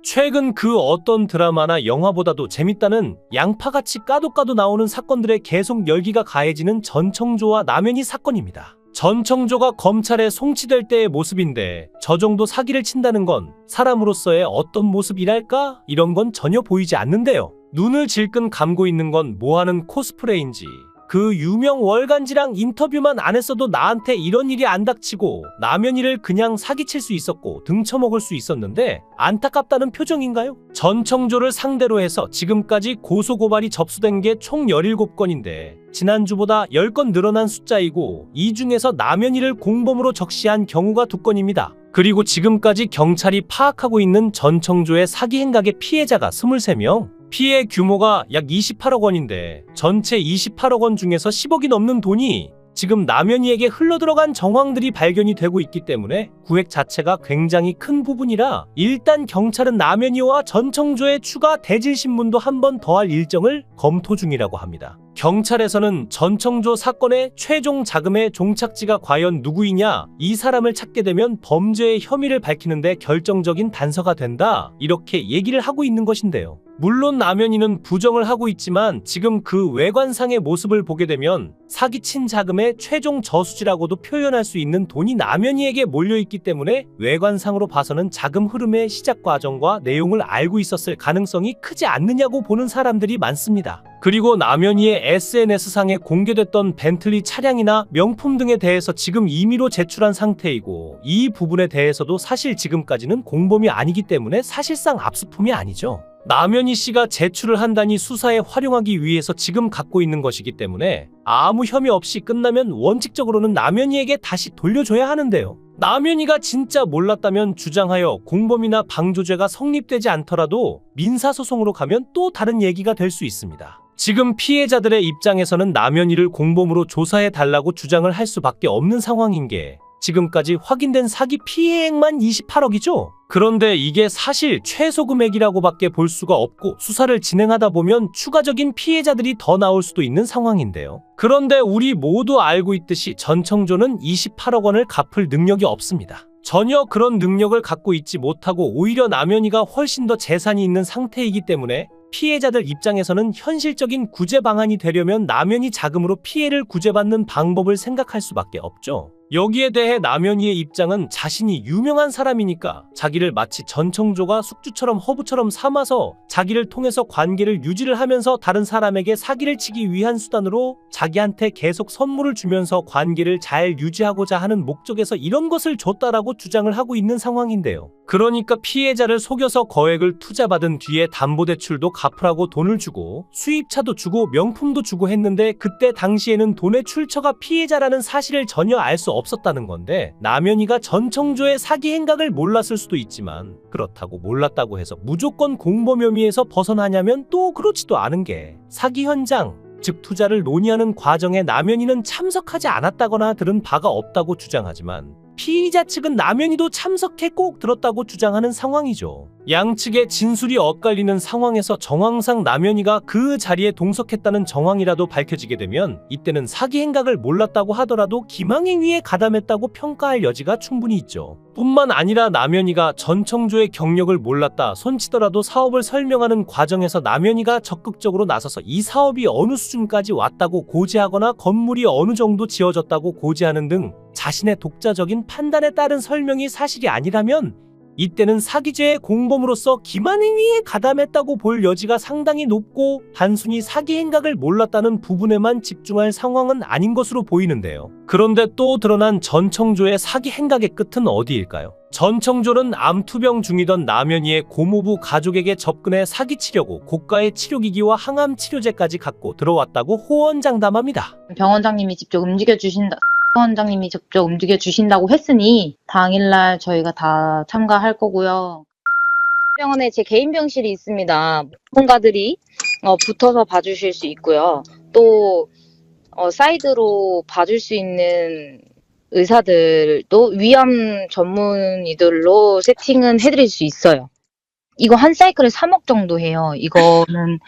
최근 그 어떤 드라마나 영화보다도 재밌다는 양파같이 까도 나오는 사건들에 계속 열기가 가해지는 전청조와 남현희 사건입니다. 전청조가 검찰에 송치될 때의 모습인데 저 정도 사기를 친다는 건 사람으로서의 어떤 모습이랄까? 이런 건 전혀 보이지 않는데요. 눈을 질끈 감고 있는 건 뭐하는 코스프레인지. 그 유명 월간지랑 인터뷰만 안 했어도 나한테 이런 일이 안 닥치고 남현희를 그냥 사기칠 수 있었고 등쳐먹을 수 있었는데 안타깝다는 표정인가요? 전청조를 상대로 해서 지금까지 고소고발이 접수된 게 총 17건인데 지난주보다 10건 늘어난 숫자이고 이 중에서 남현희를 공범으로 적시한 경우가 2건입니다. 그리고 지금까지 경찰이 파악하고 있는 전청조의 사기 행각의 피해자가 23명. 피해 규모가 약 28억 원인데 전체 28억 원 중에서 10억이 넘는 돈이 지금 남현희에게 흘러들어간 정황들이 발견이 되고 있기 때문에 구획 자체가 굉장히 큰 부분이라 일단 경찰은 남현희와 전청조의 추가 대질 신문도 한 번 더 할 일정을 검토 중이라고 합니다. 경찰에서는 전청조 사건의 최종 자금의 종착지가 과연 누구이냐, 이 사람을 찾게 되면 범죄의 혐의를 밝히는데 결정적인 단서가 된다, 이렇게 얘기를 하고 있는 것인데요. 물론 남현희는 부정을 하고 있지만 지금 그 외관상의 모습을 보게 되면 사기친 자금의 최종 저수지라고도 표현할 수 있는 돈이 남현희에게 몰려있기 때문에 외관상으로 봐서는 자금 흐름의 시작 과정과 내용을 알고 있었을 가능성이 크지 않느냐고 보는 사람들이 많습니다. 그리고 남현희의 SNS상에 공개됐던 벤틀리 차량이나 명품 등에 대해서 지금 임의로 제출한 상태이고 이 부분에 대해서도 사실 지금까지는 공범이 아니기 때문에 사실상 압수품이 아니죠. 남현희 씨가 제출을 한다니 수사에 활용하기 위해서 지금 갖고 있는 것이기 때문에 아무 혐의 없이 끝나면 원칙적으로는 남현희에게 다시 돌려줘야 하는데요. 남현희가 진짜 몰랐다면 주장하여 공범이나 방조죄가 성립되지 않더라도 민사소송으로 가면 또 다른 얘기가 될 수 있습니다. 지금 피해자들의 입장에서는 남현희를 공범으로 조사해달라고 주장을 할 수밖에 없는 상황인 게 지금까지 확인된 사기 피해액만 28억이죠? 그런데 이게 사실 최소 금액이라고밖에 볼 수가 없고 수사를 진행하다 보면 추가적인 피해자들이 더 나올 수도 있는 상황인데요. 그런데 우리 모두 알고 있듯이 전청조는 28억 원을 갚을 능력이 없습니다. 전혀 그런 능력을 갖고 있지 못하고 오히려 남현희가 훨씬 더 재산이 있는 상태이기 때문에 피해자들 입장에서는 현실적인 구제 방안이 되려면 남현희 자금으로 피해를 구제받는 방법을 생각할 수밖에 없죠. 여기에 대해 남현희의 입장은 자신이 유명한 사람이니까 자기를 마치 전청조가 숙주처럼 허브처럼 삼아서 자기를 통해서 관계를 유지를 하면서 다른 사람에게 사기를 치기 위한 수단으로 자기한테 계속 선물을 주면서 관계를 잘 유지하고자 하는 목적에서 이런 것을 줬다라고 주장을 하고 있는 상황인데요. 그러니까 피해자를 속여서 거액을 투자받은 뒤에 담보대출도 갚으라고 돈을 주고 수입차도 주고 명품도 주고 했는데 그때 당시에는 돈의 출처가 피해자라는 사실을 전혀 알 수 없었다는 건데 남현희가 전청조의 사기 행각을 몰랐을 수도 있지만 그렇다고 몰랐다고 해서 무조건 공범 혐의에서 벗어나냐면 또 그렇지도 않은 게 사기 현장, 즉 투자를 논의하는 과정에 남현희는 참석하지 않았다거나 들은 바가 없다고 주장하지만 피의자 측은 남현희도 참석해 꼭 들었다고 주장하는 상황이죠. 양측의 진술이 엇갈리는 상황에서 정황상 남현희가 그 자리에 동석했다는 정황이라도 밝혀지게 되면 이때는 사기 행각을 몰랐다고 하더라도 기망행위에 가담했다고 평가할 여지가 충분히 있죠. 뿐만 아니라 남현희가 전청조의 경력을 몰랐다 손치더라도 사업을 설명하는 과정에서 남현희가 적극적으로 나서서 이 사업이 어느 수준까지 왔다고 고지하거나 건물이 어느 정도 지어졌다고 고지하는 등 자신의 독자적인 판단에 따른 설명이 사실이 아니라면 이때는 사기죄의 공범으로서 기만행위에 가담했다고 볼 여지가 상당히 높고 단순히 사기 행각을 몰랐다는 부분에만 집중할 상황은 아닌 것으로 보이는데요. 그런데 또 드러난 전청조의 사기 행각의 끝은 어디일까요? 전청조는 암투병 중이던 남현희의 고모부 가족에게 접근해 사기치려고 고가의 치료기기와 항암 치료제까지 갖고 들어왔다고 호언장담합니다. 병원장님이 직접 원장님이 직접 움직여 주신다고 했으니 당일날 저희가 다 참가할 거고요. 병원에 제 개인 병실이 있습니다. 전문가들이 붙어서 봐주실 수 있고요. 또 사이드로 봐줄 수 있는 의사들도 위암 전문의들로 세팅은 해드릴 수 있어요. 이거 한 사이클에 3억 정도 해요. 이거는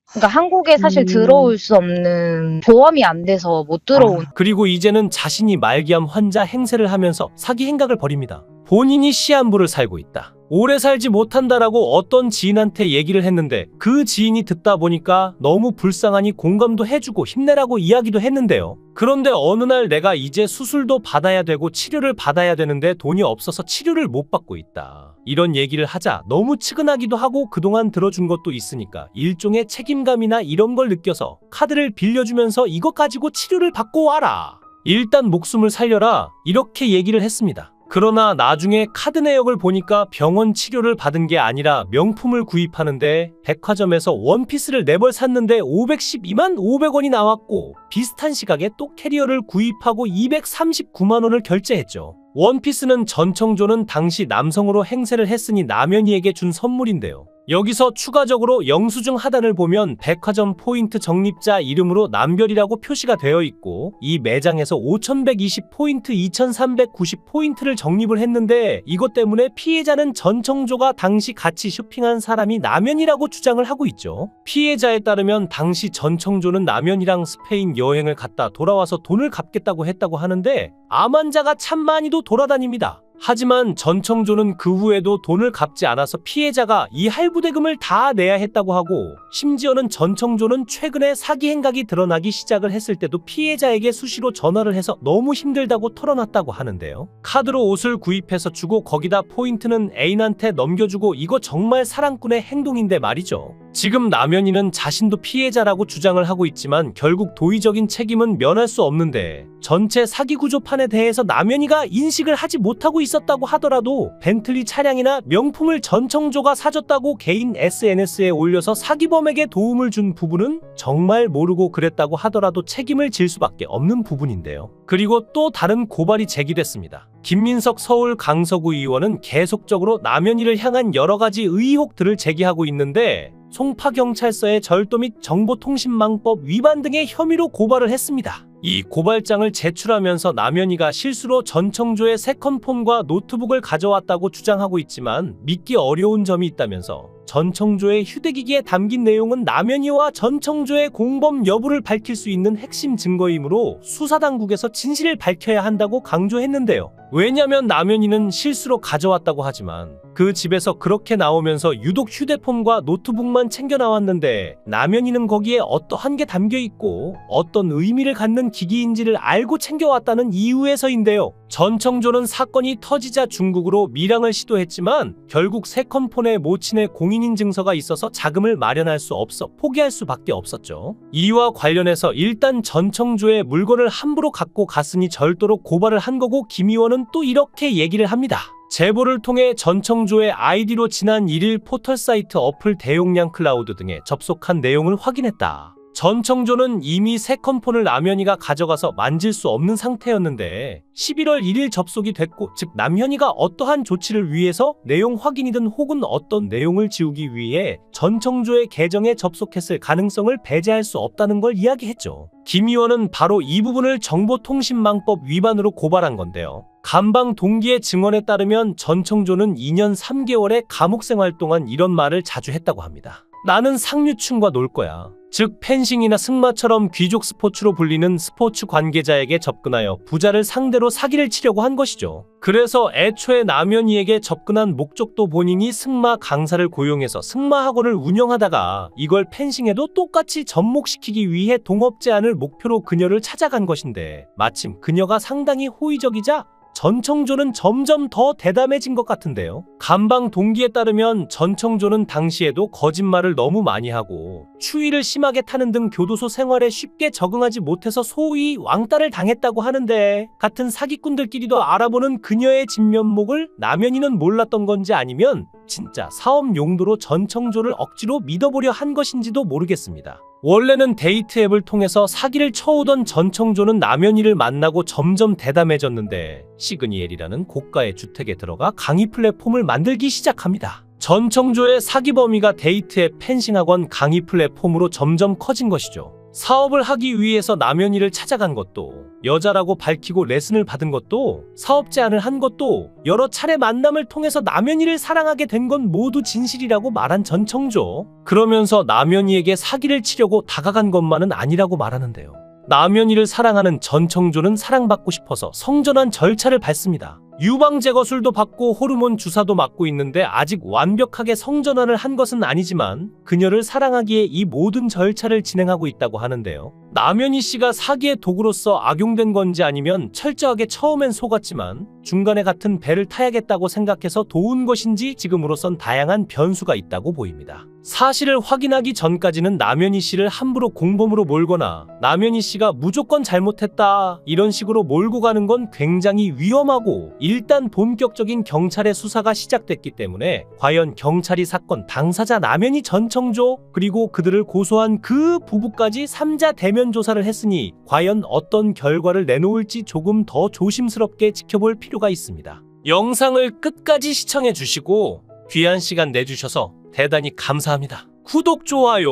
그러니까 한국에 사실 들어올 수 없는 보험이 안 돼서 못 들어온. 그리고 이제는 자신이 말기암 환자 행세를 하면서 사기 행각을 벌입니다. 본인이 시한부를 살고 있다. 오래 살지 못한다라고 어떤 지인한테 얘기를 했는데 그 지인이 듣다 보니까 너무 불쌍하니 공감도 해주고 힘내라고 이야기도 했는데요. 그런데 어느 날 내가 이제 수술도 받아야 되고 치료를 받아야 되는데 돈이 없어서 치료를 못 받고 있다. 이런 얘기를 하자 너무 측은하기도 하고 그동안 들어준 것도 있으니까 일종의 책임감이나 이런 걸 느껴서 카드를 빌려주면서 이것 가지고 치료를 받고 와라. 일단 목숨을 살려라. 이렇게 얘기를 했습니다. 그러나 나중에 카드 내역을 보니까 병원 치료를 받은 게 아니라 명품을 구입하는데 백화점에서 원피스를 4벌 샀는데 512만 500원이 나왔고 비슷한 시각에 또 캐리어를 구입하고 239만 원을 결제했죠. 원피스는 전청조는 당시 남성으로 행세를 했으니 남연이에게 준 선물인데요. 여기서 추가적으로 영수증 하단을 보면 백화점 포인트 적립자 이름으로 남별이라고 표시가 되어 있고 이 매장에서 5120포인트 2390포인트를 적립을 했는데 이것 때문에 피해자는 전청조가 당시 같이 쇼핑한 사람이 남연이라고 주장을 하고 있죠. 피해자에 따르면 당시 전청조는 남연이랑 스페인 여행을 갔다 돌아와서 돈을 갚겠다고 했다고 하는데 암환자가 참 많이도 돌아다닙니다. 하지만 전청조는 그 후에도 돈을 갚지 않아서 피해자가 이 할부대금을 다 내야 했다고 하고 심지어는 전청조는 최근에 사기 행각이 드러나기 시작을 했을 때도 피해자에게 수시로 전화를 해서 너무 힘들다고 털어놨다고 하는데요. 카드로 옷을 구입해서 주고 거기다 포인트는 애인한테 넘겨주고 이거 정말 사랑꾼의 행동인데 말이죠. 지금 남연이는 자신도 피해자라고 주장을 하고 있지만 결국 도의적인 책임은 면할 수 없는데 전체 사기 구조판에 대해서 남연이가 인식을 하지 못하고 있었다고 하더라도 벤틀리 차량이나 명품을 전청조가 사줬다고 개인 SNS에 올려서 사기범에게 도움을 준 부분은 정말 모르고 그랬다고 하더라도 책임을 질 수밖에 없는 부분인데요. 그리고 또 다른 고발이 제기됐습니다. 김민석 서울 강서구 의원은 계속적으로 남연이를 향한 여러 가지 의혹들을 제기하고 있는데 송파경찰서에 절도 및 정보통신망법 위반 등의 혐의로 고발을 했습니다. 이 고발장을 제출하면서 남연이가 실수로 전청조의 세컨폰과 노트북을 가져왔다고 주장하고 있지만 믿기 어려운 점이 있다면서 전청조의 휴대기기에 담긴 내용은 남연이와 전청조의 공범 여부를 밝힐 수 있는 핵심 증거이므로 수사당국에서 진실을 밝혀야 한다고 강조했는데요. 왜냐면 남연이는 실수로 가져왔다고 하지만 그 집에서 그렇게 나오면서 유독 휴대폰과 노트북만 챙겨 나왔는데 남연이는 거기에 어떠한 게 담겨 있고 어떤 의미를 갖는 기기인지를 알고 챙겨왔다는 이유에서인데요. 전청조는 사건이 터지자 중국으로 밀항을 시도했지만 결국 세컨폰의 모친의 공인인 증서가 있어서 자금을 마련할 수 없어 포기할 수밖에 없었죠. 이와 관련해서 일단 전청조의 물건을 함부로 갖고 갔으니 절도로 고발을 한 거고 김 의원은 또 이렇게 얘기를 합니다. 제보를 통해 전청조의 아이디로 지난 1일 포털사이트 어플 대용량 클라우드 등에 접속한 내용을 확인했다. 전청조는 이미 세컨폰을 남현이가 가져가서 만질 수 없는 상태였는데 11월 1일 접속이 됐고 즉 남현이가 어떠한 조치를 위해서 내용 확인이든 혹은 어떤 내용을 지우기 위해 전청조의 계정에 접속했을 가능성을 배제할 수 없다는 걸 이야기했죠. 김 의원은 바로 이 부분을 정보통신망법 위반으로 고발한 건데요. 감방 동기의 증언에 따르면 전청조는 2년 3개월의 감옥 생활 동안 이런 말을 자주 했다고 합니다. 나는 상류층과 놀 거야. 즉 펜싱이나 승마처럼 귀족 스포츠로 불리는 스포츠 관계자에게 접근하여 부자를 상대로 사기를 치려고 한 것이죠. 그래서 애초에 남현이에게 접근한 목적도 본인이 승마 강사를 고용해서 승마 학원을 운영하다가 이걸 펜싱에도 똑같이 접목시키기 위해 동업 제안을 목표로 그녀를 찾아간 것인데 마침 그녀가 상당히 호의적이자 전청조는 점점 더 대담해진 것 같은데요. 감방 동기에 따르면 전청조는 당시에도 거짓말을 너무 많이 하고 추위를 심하게 타는 등 교도소 생활에 쉽게 적응하지 못해서 소위 왕따를 당했다고 하는데 같은 사기꾼들끼리도 알아보는 그녀의 진면목을 남현이는 몰랐던 건지 아니면 진짜 사업 용도로 전청조를 억지로 믿어보려 한 것인지도 모르겠습니다. 원래는 데이트 앱을 통해서 사기를 쳐오던 전청조는 남현이를 만나고 점점 대담해졌는데 시그니엘이라는 고가의 주택에 들어가 강의 플랫폼을 만들기 시작합니다. 전청조의 사기 범위가 데이트 앱 펜싱학원 강의 플랫폼으로 점점 커진 것이죠. 사업을 하기 위해서 남현이를 찾아간 것도 여자라고 밝히고 레슨을 받은 것도 사업 제안을 한 것도 여러 차례 만남을 통해서 남현이를 사랑하게 된 건 모두 진실이라고 말한 전청조. 그러면서 남현이에게 사기를 치려고 다가간 것만은 아니라고 말하는데요. 남현이를 사랑하는 전청조는 사랑받고 싶어서 성전환 절차를 밟습니다. 유방 제거술도 받고 호르몬 주사도 맞고 있는데 아직 완벽하게 성전환을 한 것은 아니지만 그녀를 사랑하기에 이 모든 절차를 진행하고 있다고 하는데요. 남현희 씨가 사기의 도구로서 악용된 건지 아니면 철저하게 처음엔 속았지만 중간에 같은 배를 타야겠다고 생각해서 도운 것인지 지금으로선 다양한 변수가 있다고 보입니다. 사실을 확인하기 전까지는 남현희 씨를 함부로 공범으로 몰거나 남현희 씨가 무조건 잘못했다 이런 식으로 몰고 가는 건 굉장히 위험하고 일단 본격적인 경찰의 수사가 시작됐기 때문에 과연 경찰이 사건 당사자 남현희 전청조 그리고 그들을 고소한 그 부부까지 3자 대면 조사를 했으니 과연 어떤 결과를 내놓을지 조금 더 조심스럽게 지켜볼 필요가 있습니다. 영상을 끝까지 시청해 주시고 귀한 시간 내주셔서 대단히 감사합니다. 구독, 좋아요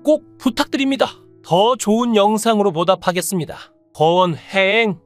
꼭 부탁드립니다. 더 좋은 영상으로 보답하겠습니다. 거원행